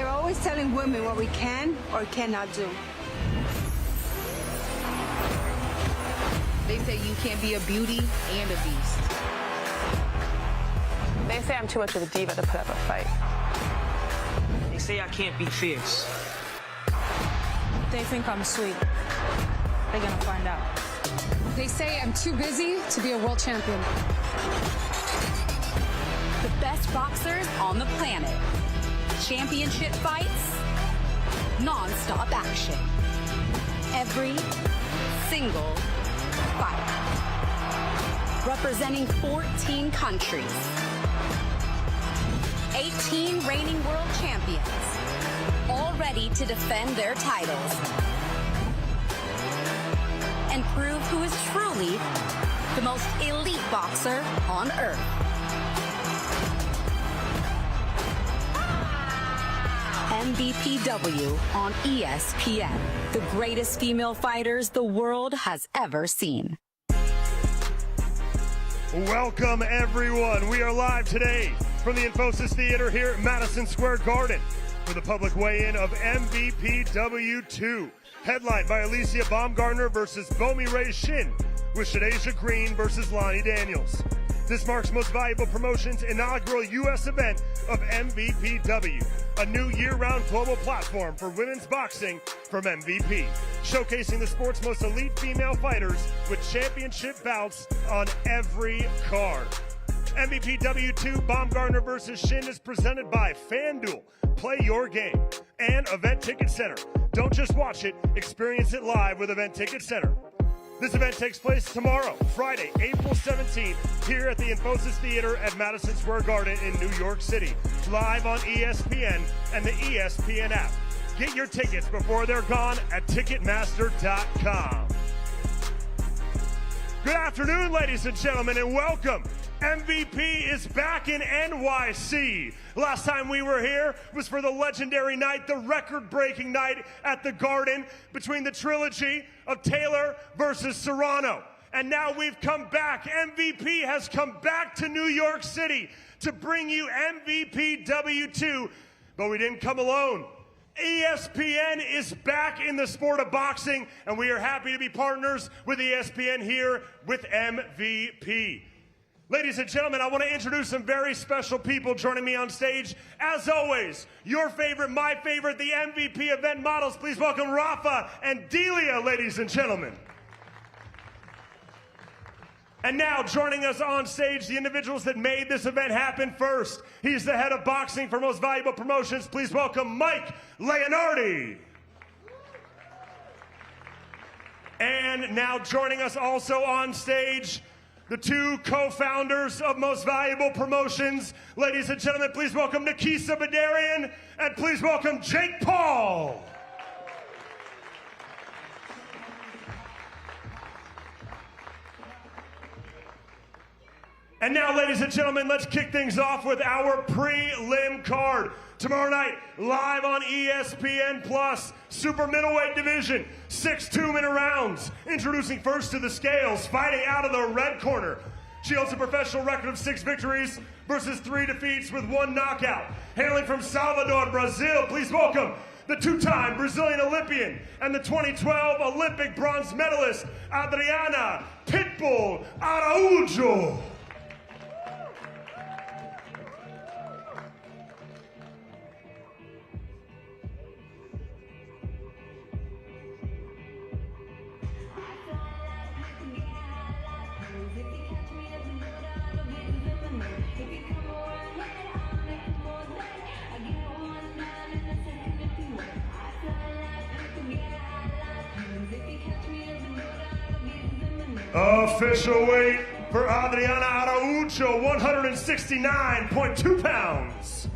They're always telling women what we can or cannot do. They say you can't be a beauty and a beast. They say I'm too much of a diva to put up a fight. They say I can't be fierce. They think I'm sweet. They're gonna find out. They say I'm too busy to be a world champion. The best boxers on the planet. Championship fights, non-stop action. Every single fight. Representing 14 countries. 18 reigning world champions. All ready to defend their titles. And prove who is truly the most elite boxer on earth. MVPW on ESPN. The greatest female fighters the world has ever seen. Welcome, everyone. We are live today from the Infosys Theater here at Madison Square Garden for the public weigh-in of MVPW-02. Headlined by Alicia Baumgardner versus Reyes Shin, with Shadeja Green versus Lonnie Daniels. This marks Most Valuable Promotions' inaugural U.S. event of MVPW, a new year-round global platform for women's boxing from MVP, showcasing the sport's most elite female fighters with championship bouts on every card. MVPW-02 Baumgardner versus Shin is presented by FanDuel. Play your game. And Event Ticket Center. Don't just watch it, experience it live with Event Ticket Center. This event takes place tomorrow, Friday, April 17th, here at the Infosys Theater at Madison Square Garden in New York City, live on ESPN and the ESPN app. Get your tickets before they're gone at Ticketmaster.com. Good afternoon, ladies and gentlemen, and welcome. MVP is back in NYC. Last time we were here was for the legendary night, the record-breaking night at the Garden between the trilogy of Taylor versus Serrano. And now we've come back. MVP has come back to New York City to bring you MVPW-02, but we didn't come alone. ESPN is back in the sport of boxing, and we are happy to be partners with ESPN here with MVP. Ladies and gentlemen, I want to introduce some very special people joining me on stage. As always, your favorite, my favorite, the MVP event models. Please welcome Rafa and Delia, ladies and gentlemen. And now, joining us on stage, the individuals that made this event happen first. He's the head of boxing for Most Valuable Promotions. Please welcome Mike Leonardi. And now joining us also on stage, the two co-founders of Most Valuable Promotions. Ladies and gentlemen, please welcome Nikisa Badarian, and please welcome Jake Paul. And now, ladies and gentlemen, let's kick things off with our prelim card. Tomorrow night, live on ESPN+, super middleweight division, 6 2-minute rounds. Introducing first to the scales, fighting out of the red corner. She holds a professional record of 6 victories versus 3 defeats with 1 knockout. Hailing from Salvador, Brazil, please welcome the 2-time Brazilian Olympian and the 2012 Olympic bronze medalist, Adriana Pitbull Araujo. Official weight for Adriana Araujo, 169.2 pounds.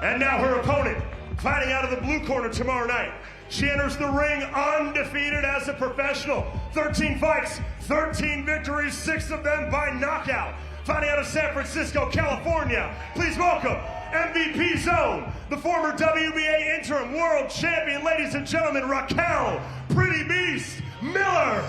And now her opponent, fighting out of the blue corner tomorrow night. She enters the ring undefeated as a professional. 13 fights, 13 victories, 6 of them by knockout. Fighting out of San Francisco, California, please welcome MVP Zone, the former WBA interim world champion, ladies and gentlemen, Raquel Pretty Beast Miller.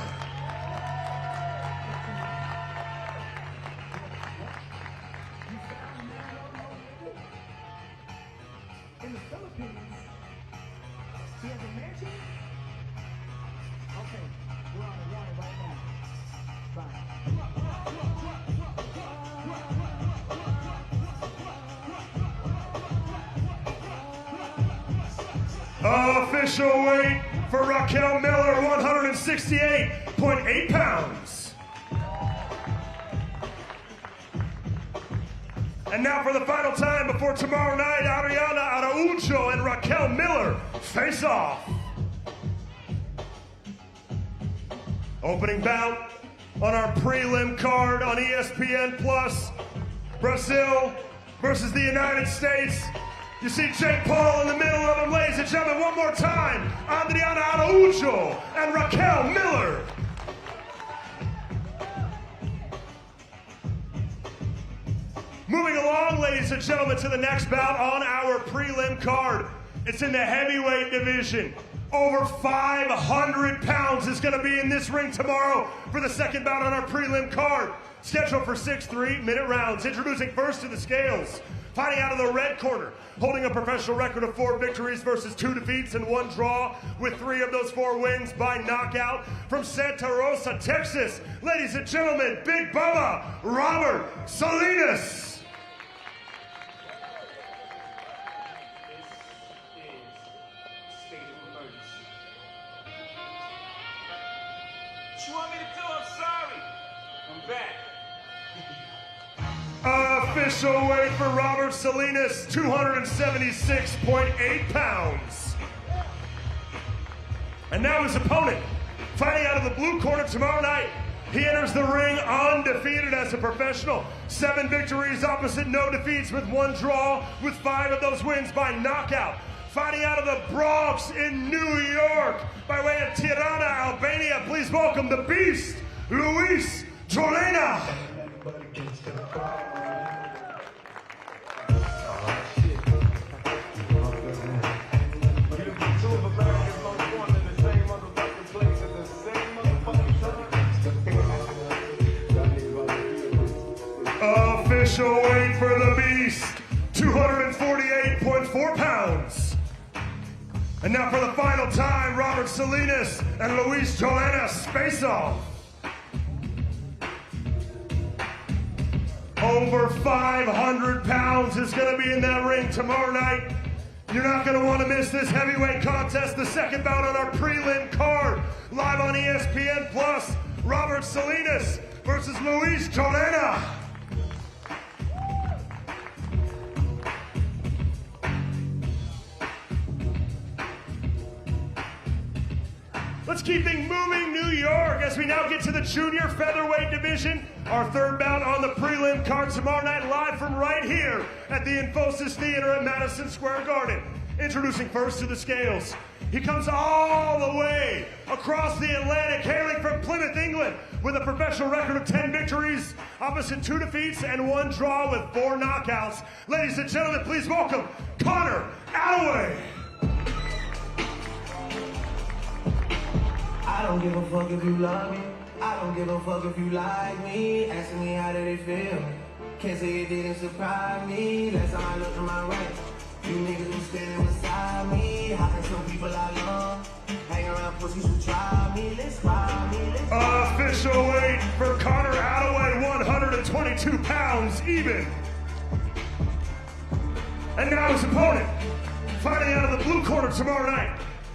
the Philippines. He has a mansion? Okay, we're on it right now. Bye. Official weight for Raquel Miller, 168.8 pounds. And now for the final time before tomorrow night, Araujo and Raquel Miller face off. Opening bout on our prelim card on ESPN Plus, Brazil versus the United States. You see Jake Paul in the middle of them, ladies and gentlemen, one more time. Adriana Araujo and Raquel Miller. Moving along, ladies and gentlemen, to the next bout on our prelim card. It's in the heavyweight division. Over 500 pounds is going to be in this ring tomorrow for the second bout on our prelim card. Scheduled for 6 3-minute rounds. Introducing first to the scales. Fighting out of the red corner, holding a professional record of 4 victories versus 2 defeats and 1 draw, with 3 of those 4 wins by knockout. From Santa Rosa, Texas, ladies and gentlemen, Big Bubba, Robert Selenus. What you want me to do? I'm sorry. I'm back. Official weight for Robert Selenus, 276.8 pounds. And now his opponent, fighting out of the blue corner tomorrow night. He enters the ring undefeated as a professional. 7 victories opposite no defeats, with 1 draw, with 5 of those wins by knockout. Fighting out of the Bronx in New York, by way of Tirana, Albania, please welcome the Beast, Luis Jolena. Official weight for the Beast, 248.4 pounds. And now for the final time, Robert Selenus and Luis Jolena face off. Over 500 pounds is going to be in that ring tomorrow night. You're not going to want to miss this heavyweight contest, the second bout on our prelim card, live on ESPN Plus. Robert Selenus versus Luis Jolena. Let's keep things moving, New York, as we now get to the junior featherweight division. Our third bout on the prelim card tomorrow night, live from right here at the Infosys Theater at Madison Square Garden. Introducing first to the scales. He comes all the way across the Atlantic, hailing from Plymouth, England, with a professional record of 10 victories, opposite 2 defeats and 1 draw with 4 knockouts. Ladies and gentlemen, please welcome Connor Adoway. I don't give a fuck if you love me. I don't give a fuck if you like me. Asking me how did it feel. Can't say it didn't surprise me. Last time I looked to my right, you niggas was standing beside me. How can some people I love hang around pussies who try me? Let's ride me. Official weight for Connor Adoway, 122 pounds even. And now his opponent, fighting out of the blue corner tomorrow night.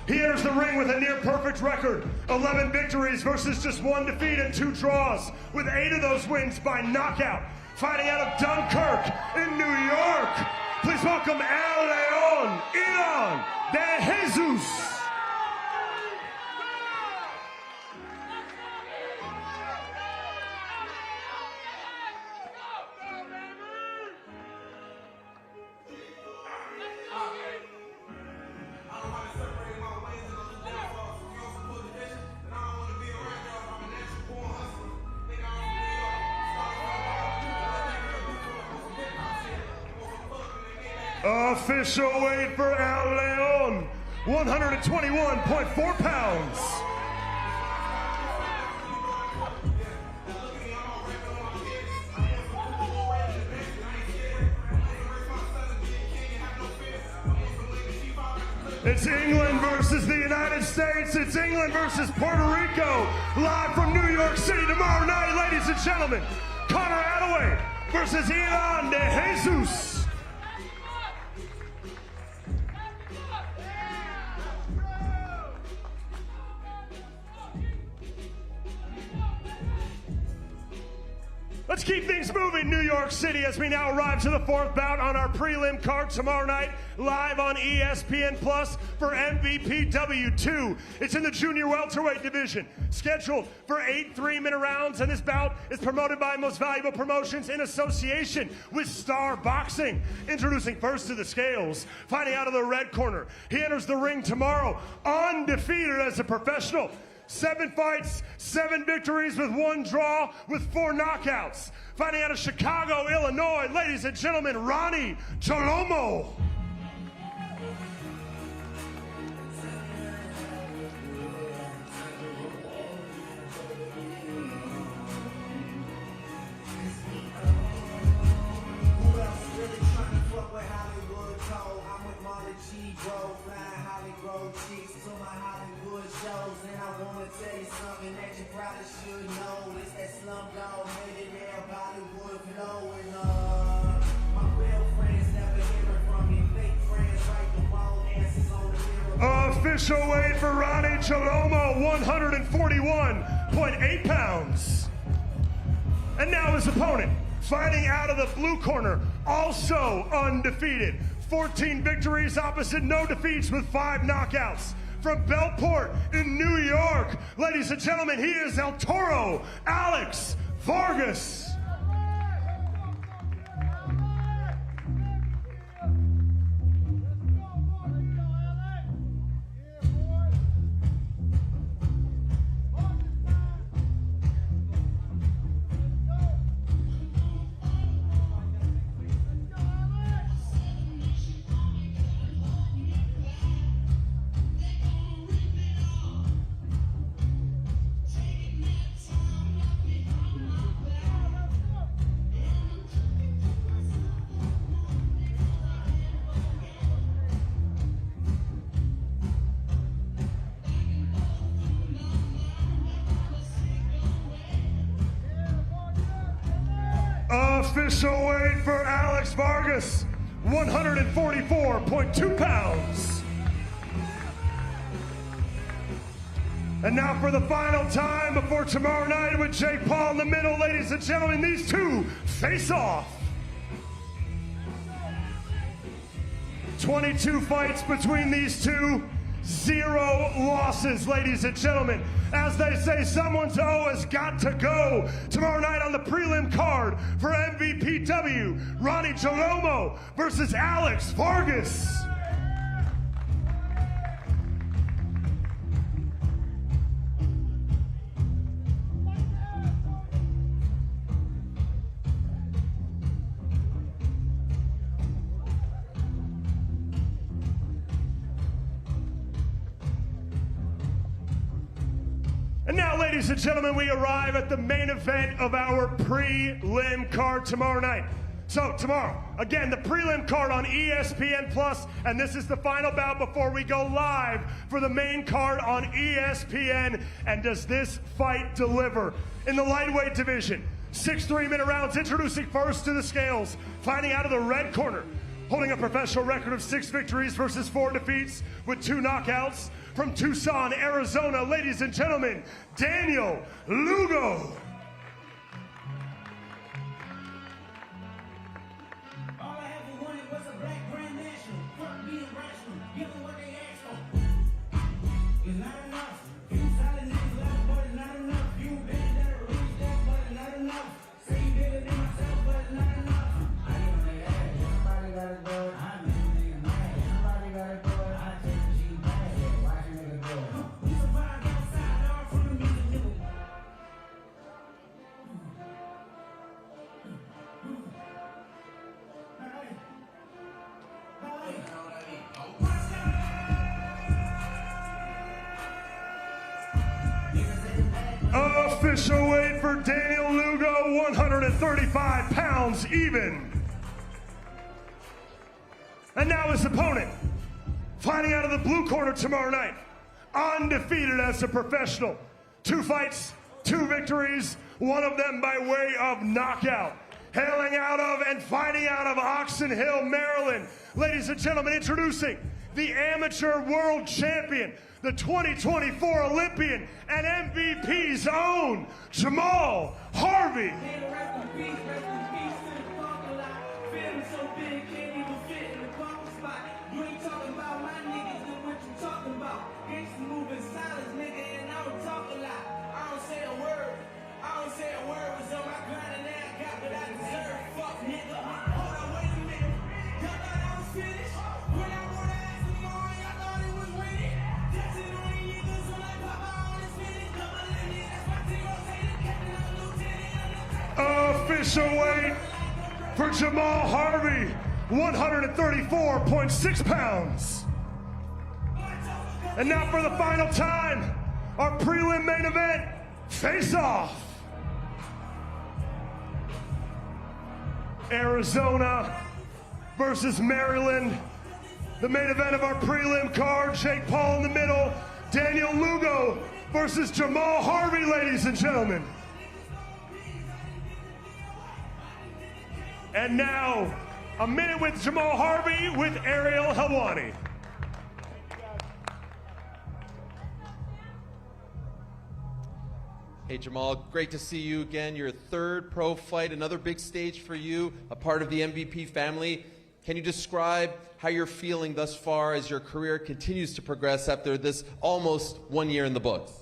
He enters the ring with a near-perfect record, 11 victories versus just 1 defeat and 2 draws, with 8 of those wins by knockout. Fighting out of Dunkirk in New York, please welcome El Leon, Ilan de Jesus. Official weight for El Leon, 121.4 pounds. It's England versus the United States. It's England versus Puerto Rico. Live from New York City tomorrow night, ladies and gentlemen. Connor Adoway versus Ilan de Jesus. Let's keep things moving, New York City, as we now arrive to the fourth bout on our prelim card tomorrow night, live on ESPN Plus for MVPW-02. It's in the junior welterweight division, scheduled for 8 3-minute rounds, and this bout is promoted by Most Valuable Promotions in association with Star Boxing. Introducing first to the scales, fighting out of the red corner. He enters the ring tomorrow undefeated as a professional. 7 fights, 7 victories with 1 draw with 4 knockouts. Fighting out of Chicago, Illinois, ladies and gentlemen, Jalomo. Official weight for Jalomo, 141.8 pounds. And now his opponent, fighting out of the blue corner, also undefeated. 14 victories opposite no defeats with 5 knockouts. From Belport in New York, ladies and gentlemen, he is El Toro, Alex Vargas. Official weight for Alex Vargas, 144.2 pounds. And now for the final time before tomorrow night with Jake Paul in the middle, ladies and gentlemen, these two face off. 22 fights between these two, 0 losses, ladies and gentlemen. As they say, someone to owe has got to go. Tomorrow night on the prelim card for MVPW, Jalomo versus Alex Vargas. And now, ladies and gentlemen, we arrive at the main event of our prelim card tomorrow night. So tomorrow, again, the prelim card on ESPN Plus, and this is the final bout before we go live for the main card on ESPN. And does this fight deliver? In the lightweight division, 6 3-minute rounds, introducing first to the scales, fighting out of the red corner, holding a professional record of 6 victories versus 4 defeats with 2 knockouts. From Tucson, Arizona, ladies and gentlemen, Daniel Lugo. All I ever wanted was a black grand national. Fuck being rational. Give them what they asked for. It's not enough. You solid niggas left, but it's not enough. You been that reach that, but it's not enough. Say you bigger than myself, but it's not enough. I give them their ass. Somebody gotta do it. I make a nigga mad. Somebody gotta do it. I take the G bad. Watch a nigga do it. We survived outside, all from the music nigga. Official weight for Daniel Lugo, 135 pounds even. And now his opponent, fighting out of the blue corner tomorrow night, undefeated as a professional. 2 fights, 2 victories, one of them by way of knockout. Hailing out of and fighting out of Oxon Hill, Maryland. Ladies and gentlemen, introducing the amateur world champion, the 2024 Olympian and MVP's own Jamal Harvey. Official weight for Jamal Harvey, 134.6 pounds. And now for the final time, our prelim main event, face-off. Arizona versus Maryland. The main event of our prelim card, Jake Paul in the middle, Daniel Lugo versus Jamal Harvey, ladies and gentlemen. And now, a minute with Jamal Harvey with Ariel Helwani. Hey Jamal, great to see you again. Your 3rd pro fight, another big stage for you, a part of the MVP family. Can you describe how you're feeling thus far as your career continues to progress after this almost 1 year in the books?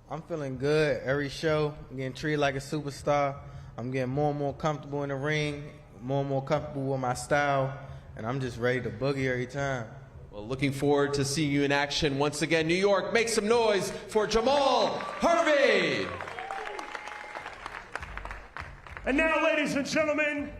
I'm feeling good. Every show, I'm getting treated like a superstar. I'm getting more and more comfortable in the ring, more and more comfortable with my style, and I'm just ready to boogie every time. Well, looking forward to seeing you in action once again. New York, make some noise for Jamal Harvey! And now, ladies and gentlemen,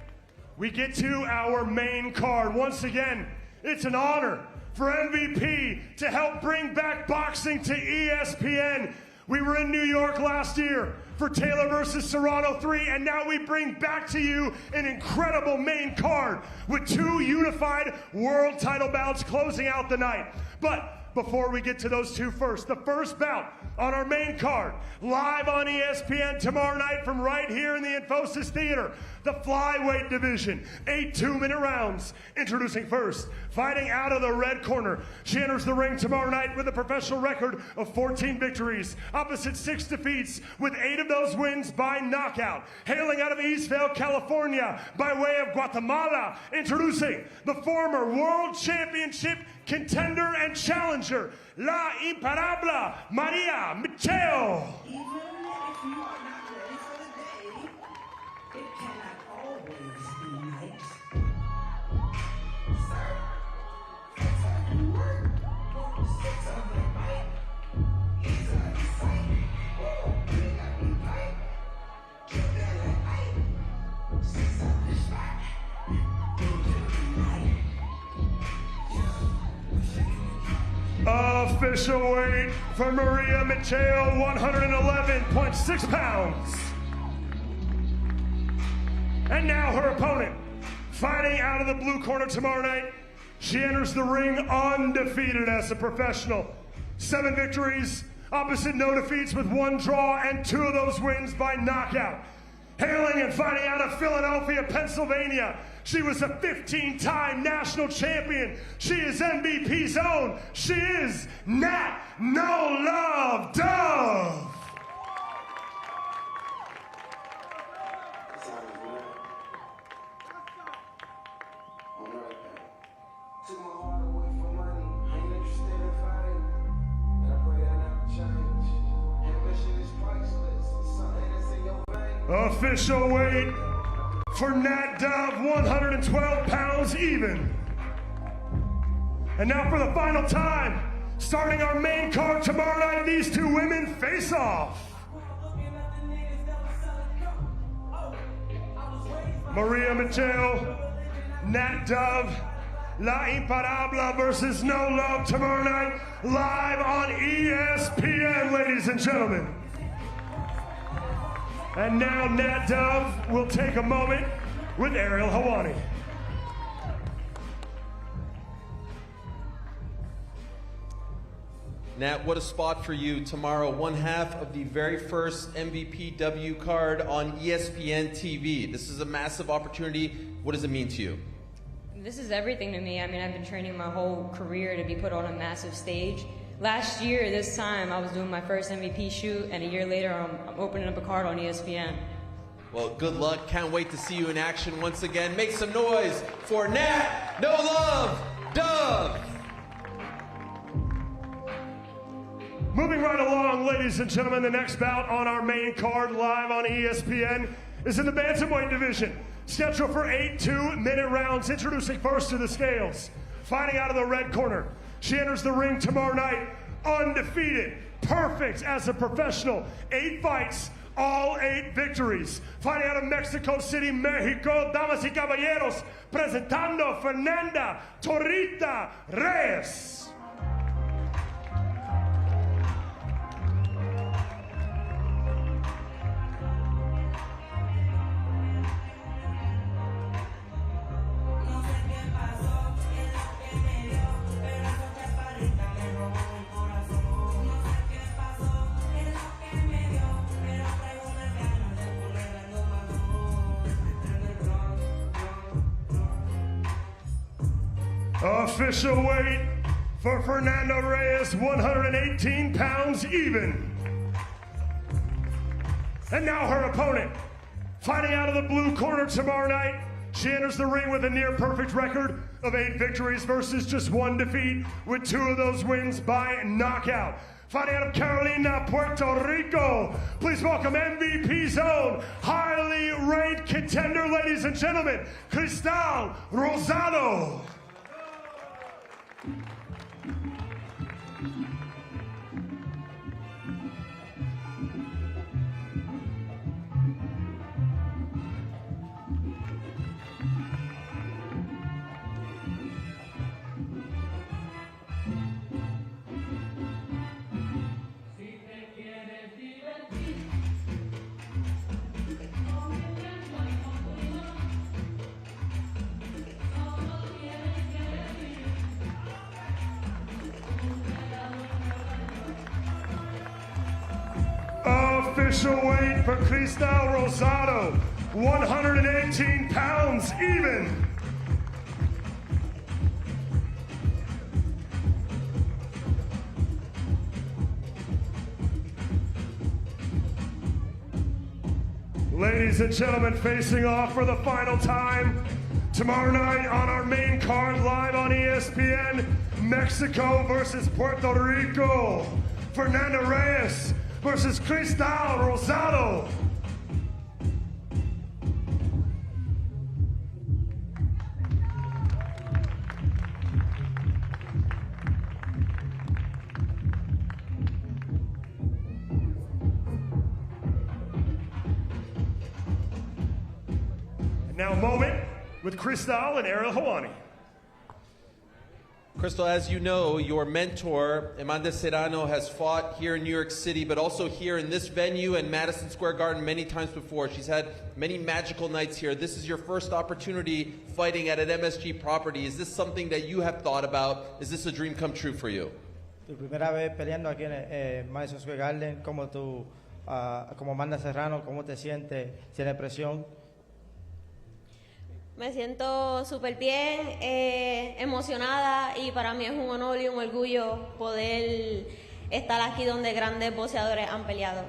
we get to our main card. Once again, it's an honor for MVP to help bring back boxing to ESPN. We were in New York last year for Taylor versus Serrano 3, and now we bring back to you an incredible main card with 2 unified world title bouts closing out the night. But before we get to those 2 first, the first bout on our main card, live on ESPN tomorrow night from right here in the Infosys Theater, the flyweight division, 8 2-minute rounds. Introducing first, fighting out of the red corner. She enters the ring tomorrow night with a professional record of 14 victories, opposite 6 defeats, with 8 of those wins by knockout. Hailing out of Eastvale, California, by way of Guatemala, introducing the former world championship contender and challenger, La Imparable Maria Micheo. Even if you are not ready for the day, it cannot always be nice. Sir, that's how you work. Six of the bite. He's on the sight. Oh, you got me bite. Kill that like bite. Six of the spot. Official weight for Maria Micheo, 111.6 pounds. And now her opponent, fighting out of the blue corner tomorrow night. She enters the ring undefeated as a professional. 7 victories, opposite no defeats with 1 draw and 2 of those wins by knockout. Hailing and fighting out of Philadelphia, Pennsylvania. She was a 15-time national champion. She is MVP's own. She is Nat No Love Dove. Took my heart away for money. I ain't interested in fighting. And I pray that never change. Ambition is priceless. It's something that's in your vein. Official weight for Nat Dove, 112 pounds even. And now for the final time, starting our main card tomorrow night, these 2 women face off. Maria Micheo, Nat Dove, La Imparable versus No Love tomorrow night, live on ESPN, ladies and gentlemen. And now Nat Dove will take a moment with Ariel Helwani. Nat, what a spot for you tomorrow. One half of the very first MVPW card on ESPN TV. This is a massive opportunity. What does it mean to you? This is everything to me. I mean, I've been training my whole career to be put on a massive stage. Last year, this time, I was doing my first MVP shoot, and a year later, I'm opening up a card on ESPN. Well, good luck. Can't wait to see you in action once again. Make some noise for Nat No Love Dove. Moving right along, ladies and gentlemen, the next bout on our main card live on ESPN is in the bantamweight division. Scheduled for 8 2-minute rounds. Introducing first to the scales. Fighting out of the red corner. She enters the ring tomorrow night undefeated, perfect as a professional. 8 fights, all 8 victories. Fighting out of Mexico City, Mexico, damas y caballeros, presentando Fernanda Torrita Reyes. Official weight for Fernando Reyes, 118 pounds even. And now her opponent, fighting out of the blue corner tomorrow night. She enters the ring with a near perfect record of 8 victories versus just 1 defeat, with 2 of those wins by knockout. Fighting out of Carolina, Puerto Rico, please welcome MVP Zone, highly ranked contender, ladies and gentlemen, Cristal Rosado. Official weight for Cristal Rosado, 118 pounds even. Ladies and gentlemen, facing off for the final time tomorrow night on our main card live on ESPN, Mexico versus Puerto Rico. Fernando Reyes versus Cristal Rosado. And now a moment with Cristal and Araujo. Crystal, as you know, your mentor, Amanda Serrano, has fought here in New York City, but also here in this venue and Madison Square Garden many times before. She's had many magical nights here. This is your first opportunity fighting at an MSG property. Is this something that you have thought about? Is this a dream come true for you? Tu primera vez peleando aquí en Madison Square Garden, como Amanda Serrano, ¿cómo te sientes? ¿Tienes presión? Me siento súper bien, emocionada, y para mí es un honor y un orgullo poder estar aquí donde grandes boxeadores han peleado.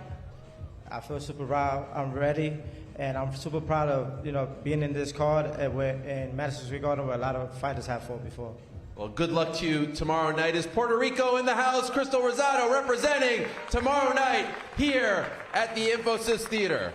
I feel super proud. I'm ready, and I'm super proud of being in this card in Madison Square Garden where a lot of fighters have fought before. Well, good luck to you tomorrow night. Is Puerto Rico in the house? Cristal Rosado representing tomorrow night here at the Infosys Theater.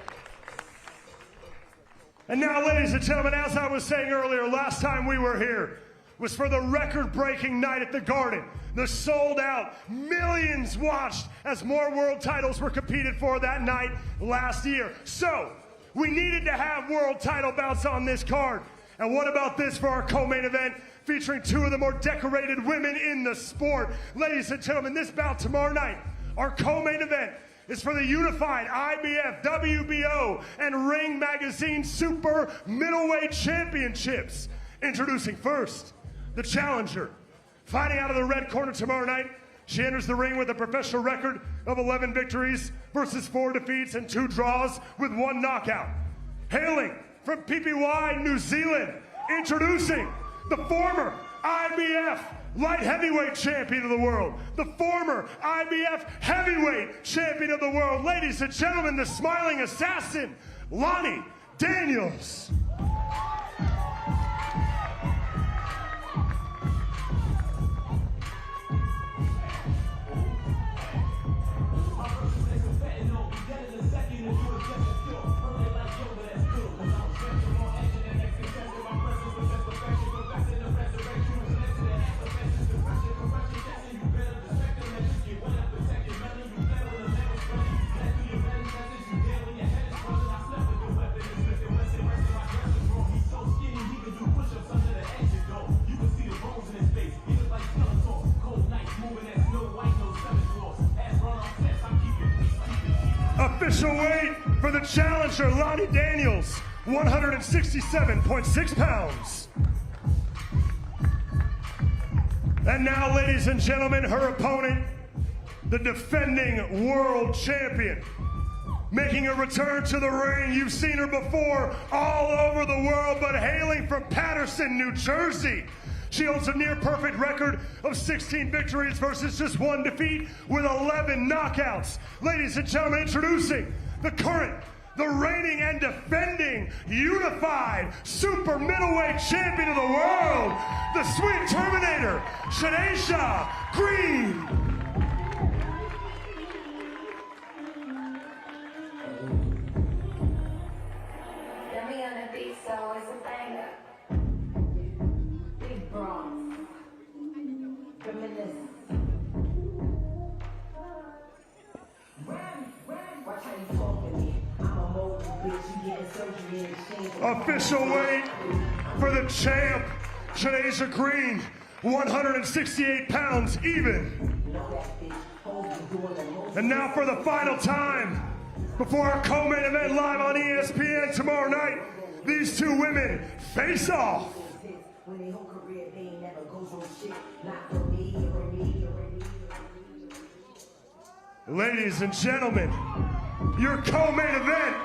And now, ladies and gentlemen, as I was saying earlier, last time we were here was for the record-breaking night at the Garden. The sold-out, millions watched as more world titles were competed for that night last year. So, we needed to have world title bouts on this card. And what about this for our co-main event, featuring 2 of the more decorated women in the sport? Ladies and gentlemen, this bout tomorrow night, our co-main event, is for the unified IBF, WBO, and Ring Magazine Super Middleweight Championships. Introducing first, the challenger. Fighting out of the red corner tomorrow night, She enters the ring with a professional record of 11 victories versus 4 defeats and 2 draws with 1 knockout. Hailing from PPY, New Zealand, introducing the former IBF light heavyweight champion of the world, the former IBF heavyweight champion of the world. Ladies and gentlemen, the smiling assassin, Lonnie Daniels. Official weight for the challenger, Lonnie Daniels, 167.6 pounds. And now, ladies and gentlemen, her opponent, the defending world champion, making a return to the ring. You've seen her before all over the world, but hailing from Paterson, New Jersey. She holds a near-perfect record of 16 victories versus just 1 defeat with 11 knockouts. Ladies and gentlemen, introducing the current, the reigning and defending unified super middleweight champion of the world, the Sweet Terminator, Shanesha Green. Official weight for the champ, Shanesha Green, 168 pounds even. And now for the final time, before our co-main event live on ESPN tomorrow night, these 2 women face off. Ladies and gentlemen, your co-main event,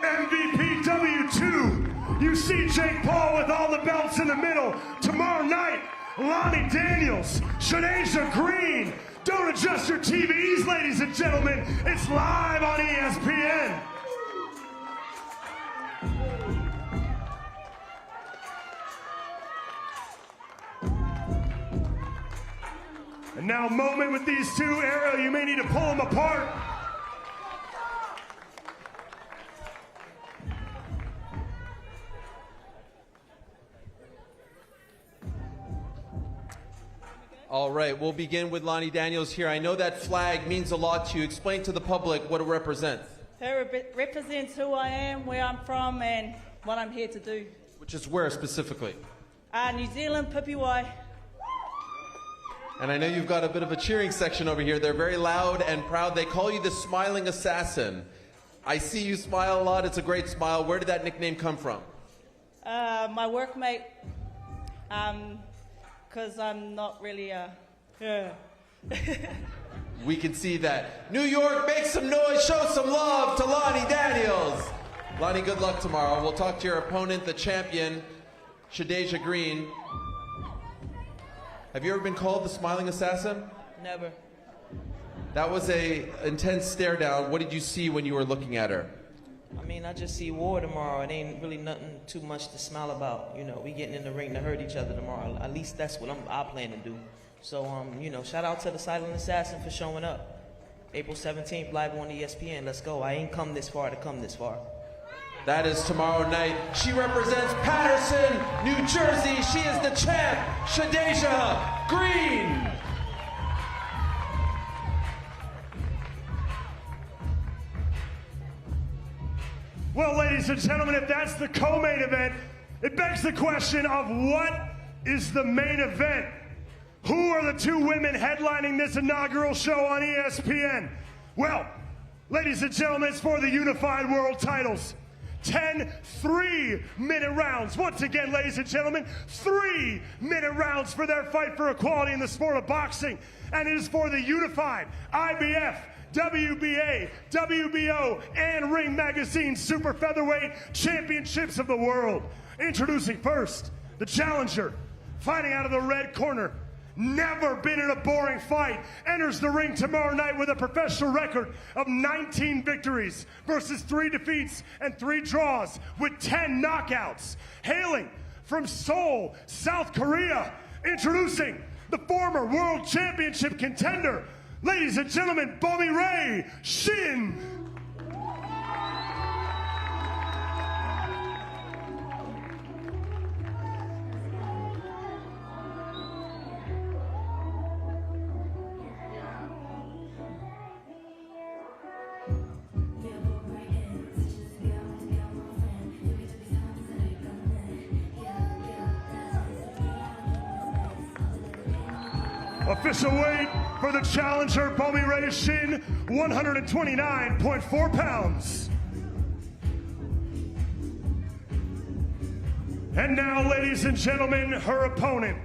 MVPW-02. You see Jake Paul with all the belts in the middle. Tomorrow night, Lonnie Daniels, Shanesha Green. Don't adjust your TVs, ladies and gentlemen. It's live on ESPN. And now a moment with these 2, Ariel, you may need to pull them apart. All right, we'll begin with Lonnie Daniels here. I know that flag means a lot to you. Explain to the public what it represents. It represents who I am, where I'm from, and what I'm here to do. Which is where specifically? New Zealand, PPY. And I know you've got a bit of a cheering section over here. They're very loud and proud. They call you the Smiling Assassin. I see you smile a lot. It's a great smile. Where did that nickname come from? My workmate, because I'm not really We can see that. New York, make some noise, show some love to Lonnie Daniels. Lonnie, good luck tomorrow. We'll talk to your opponent, the champion, Shanesha Green. Have you ever been called the Smiling Assassin? Never. That was a intense stare down. What did you see when you were looking at her? I mean, I just see war tomorrow. It ain't really nothing too much to smile about. You know, we getting in the ring to hurt each other tomorrow. At least that's what I plan to do. So, you know, shout out to the Silent Assassin for showing up. April 17th, live on ESPN. Let's go. I ain't come this far to come this far. That is tomorrow night. She represents Paterson, New Jersey. She is the champ, Shanesha Green. Well, ladies and gentlemen, if that's the co-main event, it begs the question of what is the main event? Who are the 2 women headlining this inaugural show on ESPN? Well, ladies and gentlemen, it's for the unified world titles. 10 3-minute rounds. Once again, ladies and gentlemen, 3-minute rounds for their fight for equality in the sport of boxing. And it is for the unified IBF, WBA, WBO, and Ring Magazine Super Featherweight Championships of the world. Introducing first, the challenger, fighting out of the red corner. Never been in a boring fight, enters the ring tomorrow night with a professional record of 19 victories versus 3 defeats and 3 draws with 10 knockouts. Hailing from Seoul, South Korea, introducing the former world championship contender, ladies and gentlemen, Reyes, Shin. Official weight for the challenger, Reyes Shin, 129.4 pounds. And now, ladies and gentlemen, her opponent.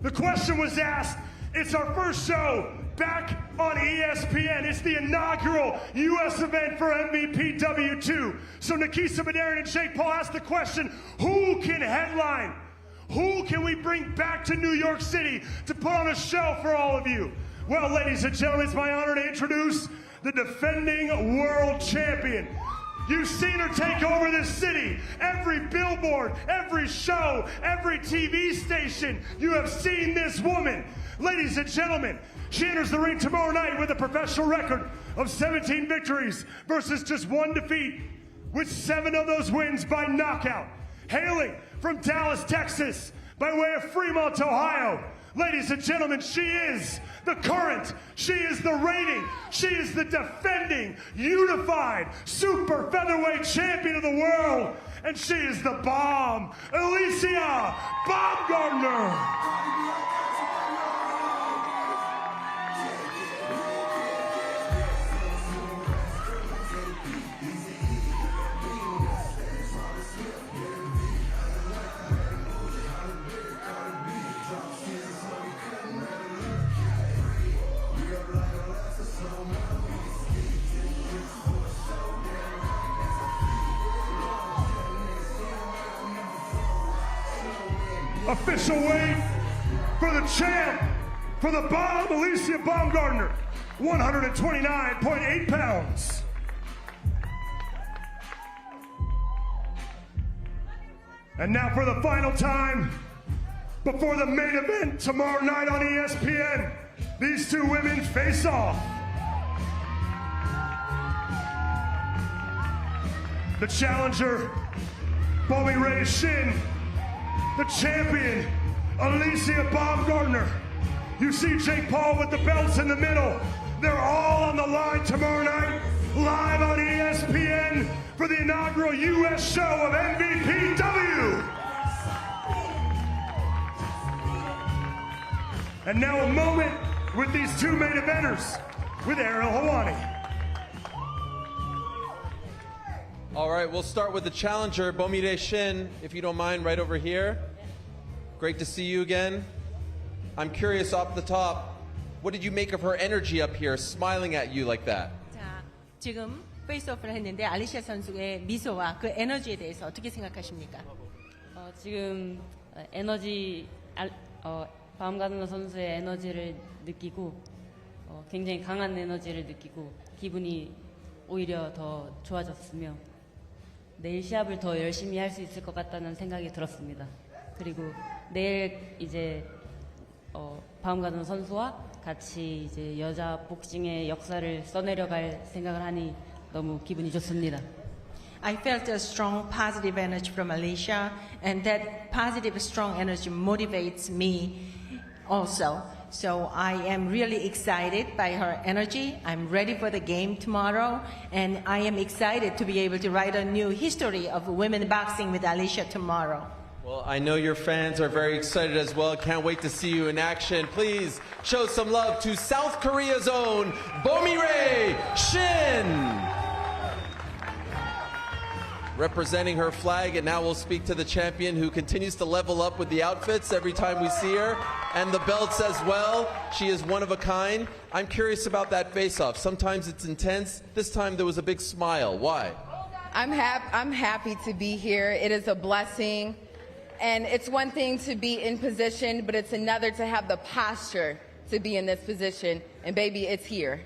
The question was asked, it's our first show back on ESPN. It's the inaugural U.S. event for MVPW-02. So Nikisa Badarian and Jake Paul asked the question, who can headline? Who can we bring back to New York City to put on a show for all of you? Well, ladies and gentlemen, it's my honor to introduce the defending world champion. You've seen her take over this city. Every billboard, every show, every TV station, you have seen this woman. Ladies and gentlemen, she enters the ring tomorrow night with a professional record of 17 victories versus just 1 defeat, with 7 of those wins by knockout. Hailing from Dallas, Texas, by way of Fremont, Ohio. Ladies and gentlemen, she is the current, she is the reigning, she is the defending, unified, super featherweight champion of the world, and she is the bomb, Alicia Baumgardner. Official weight for the champ, for the bomb, Alicia Baumgardner, 129.8 pounds. And now for the final time, before the main event tomorrow night on ESPN, these 2 women face off. The challenger, Reyes Shin. The champion, Alicia Baumgardner. You see Jake Paul with the belts in the middle. They're all on the line tomorrow night, live on ESPN for the inaugural U.S. show of MVPW. And now a moment with these 2 main eventers with Araujo. All right, we'll start with the challenger, Reyes Shin, if you don't mind, right over here. Great to see you again. I'm curious off the top, what did you make of her energy up here, smiling at you like that? 자, 지금 페이스오프를 했는데 알리샤 선수의 미소와 그 에너지에 대해서 어떻게 생각하십니까? 지금 에너지, 바움가르너 선수의 에너지를 느끼고 굉장히 강한 에너지를 느끼고 기분이 오히려 더 좋아졌으며 내일 시합을 더 열심히 할 수 있을 것 같다는 생각이 들었습니다. 그리고 내일 이제 바움가르너 선수와 같이 이제 여자 복싱의 역사를 써내려갈 생각을 하니 너무 기분이 좋습니다. I felt a strong positive energy from Alicia, and that positive, strong energy motivates me also. So I am really excited by her energy. I'm ready for the game tomorrow, and I am excited to be able to write a new history of women boxing with Alicia tomorrow. Well, I know your fans are very excited as well. Can't wait to see you in action. Please show some love to South Korea's own Reyes Shin. representing her flag, and now we'll speak to the champion who continues to level up with the outfits every time we see her, and the belts as well. She is one of a kind. I'm curious about that face-off. Sometimes it's intense. This time there was a big smile. Why? I'm happy to be here. It is a blessing. And it's one thing to be in position, but it's another to have the posture to be in this position. And baby, it's here.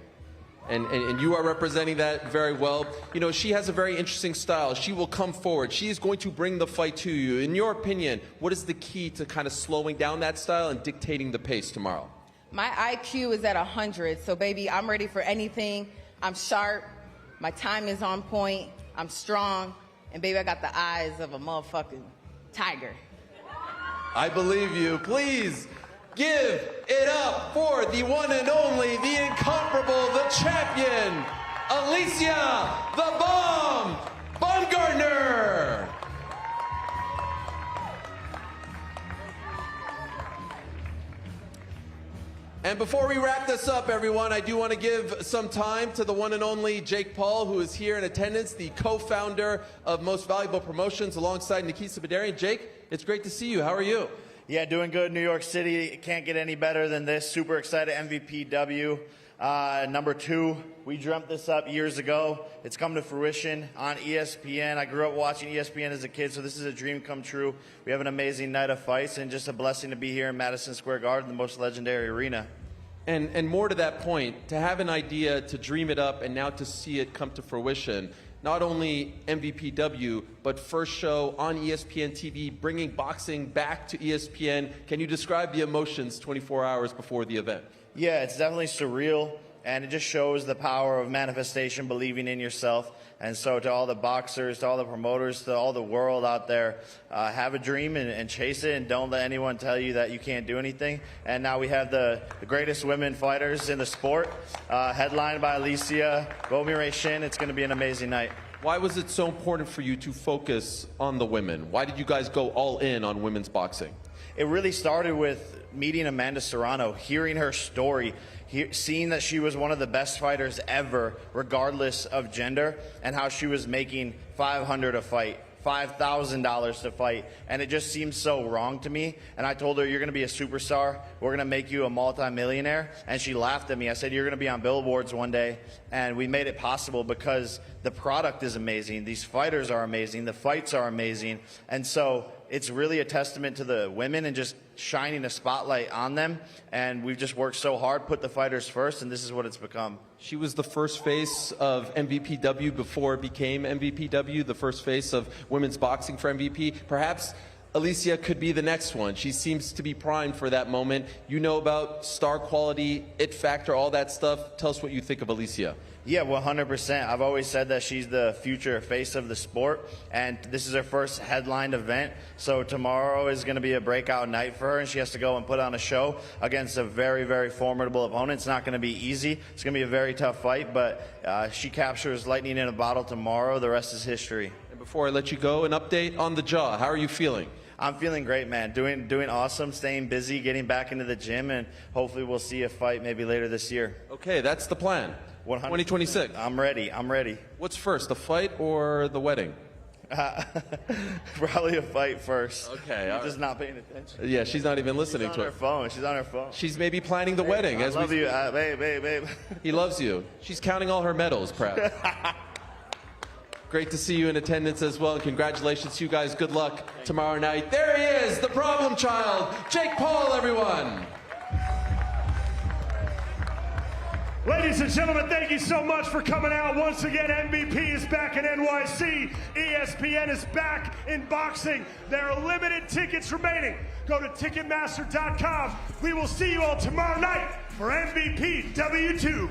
And you are representing that very well. You know, she has a very interesting style. She will come forward. She is going to bring the fight to you. In your opinion, what is the key to kind of slowing down that style and dictating the pace tomorrow? My IQ is at 100, so baby, I'm ready for anything. I'm sharp. My time is on point. I'm strong. And baby, I got the eyes of a motherfucking tiger. I believe you. Please give it up for the one and only, the incomparable, the champion, Alicia the Bomb Baumgardner. And before we wrap this up, everyone, I do want to give some time to the one and only Jake Paul, who is here in attendance, the co-founder of Most Valuable Promotions, alongside Nikita Badarian. Jake, it's great to see you. How are you? Yeah, doing good. New York City, can't get any better than this. Super excited. MVPW #2. We dreamt this up years ago. It's come to fruition on ESPN. I grew up watching ESPN as a kid, so this is a dream come true. We have an amazing night of fights, and just a blessing to be here in Madison Square Garden, the most legendary arena. And more to that point, to have an idea, to dream it up, and now to see it come to fruition. Not only MVPW, but first show on ESPN TV, bringing boxing back to ESPN. Can you describe the emotions 24 hours before the event? Yeah, it's definitely surreal, and it just shows the power of manifestation, believing in yourself. And so to all the boxers, to all the promoters, to all the world out there, have a dream and chase it, and don't let anyone tell you that you can't do anything. And now we have the greatest women fighters in the sport, headlined by Alicia, Shin. It's going to be an amazing night. Why was it so important for you to focus on the women? Why did you guys go all in on women's boxing? It really started with meeting Amanda Serrano, hearing her story, seeing that she was one of the best fighters ever, regardless of gender, and how she was making $500 a fight, $5,000 to fight, and it just seemed so wrong to me. And I told her, you're going to be a superstar, we're going to make you a multi-millionaire, and she laughed at me. I said, you're going to be on billboards one day, and we made it possible because the product is amazing, these fighters are amazing, the fights are amazing, and so it's really a testament to the women and just shining a spotlight on them. And we've just worked so hard, put the fighters first, and this is what it's become. She was the first face of MVPW before it became MVPW, the first face of women's boxing for MVP. Perhaps Alicia could be the next one. She seems to be primed for that moment. You know about star quality, it factor, all that stuff. Tell us what you think of Alicia. Yeah, 100%. I've always said that she's the future face of the sport, and this is her first headlined event. So tomorrow is going to be a breakout night for her, and she has to go and put on a show against a very, very formidable opponent. It's not going to be easy. It's going to be a very tough fight, but she captures lightning in a bottle tomorrow. The rest is history. And before I let you go, an update on the jaw. How are you feeling? I'm feeling great, man. Doing awesome, staying busy, getting back into the gym, and hopefully we'll see a fight maybe later this year. Okay, that's the plan. 2026. I'm ready. What's first, the fight or the wedding? Probably a fight first. Okay. You're just not paying attention. Yeah, she's not even listening to it. She's on her phone. She's maybe planning the wedding. I love you, babe. He loves you. She's counting all her medals, Pratt. Great to see you in attendance as well, and congratulations to you guys. Good luck tomorrow night. There he is, the problem child, Jake Paul, everyone. Ladies and gentlemen, thank you so much for coming out. Once again, MVP is back in NYC. ESPN is back in boxing. There are limited tickets remaining. Go to Ticketmaster.com. We will see you all tomorrow night for MVPW-02.